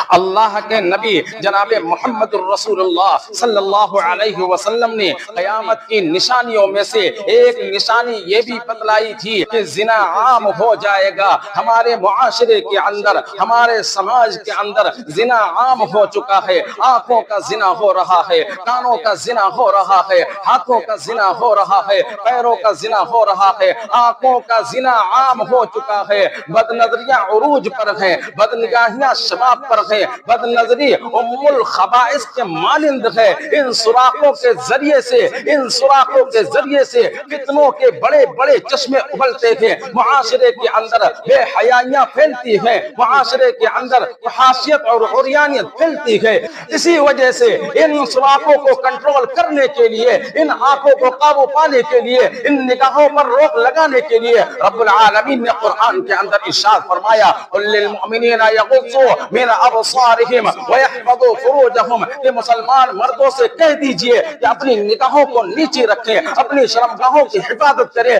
اللہ کے نبی جناب محمد الرسول اللہ صلی اللہ علیہ وسلم نے قیامت کی نشانیوں میں سے ایک نشانی یہ بھی بتلائی تھی کہ زنا عام ہو جائے گا ہمارے معاشرے کے اندر، ہمارے سماج کے اندر زنا عام ہو چکا ہے، آنکھوں کا زنا ہو رہا ہے، کانوں کا زنا ہو رہا ہے، ہاتھوں کا زنا ہو رہا ہے، پیروں کا زنا ہو رہا ہے، آنکھوں کا زنا عام ہو چکا ہے، بد نظریاں عروج پر ہیں، بد نگاہیاں شباب پر ہیں، بد نظری ام الخبائث کے مانند ہے۔ ان سوراخوں کے ذریعے سے، ان سوراخوں کے ذریعے سے فتنوں کے بڑے بڑے چشمے ابلتے ہیں، معاشرے کے اندر بے حیائیاں پھیلتی ہیں، معاشرے کے اندر فحاشیت اور عریانیت پھیلتی ہے۔ اسی وجہ سے ان سوراخوں کو کنٹرول کرنے کے لیے، ان آنکھوں کو قابو پانے کے لیے، ان نگاہوں پر روک لگانے کے لیے رب العالمین نے قرآن کے اندر ارشاد فرمایا قل للمؤمنین یغضوا من ابصارهم ويحفظوا فروجهم، کہ مسلمان مردوں سے کہہ دیجئے کہ اپنی نگاہوں کو نیچے رکھیں، اپنی شرمگاہوں کی حفاظت کریں،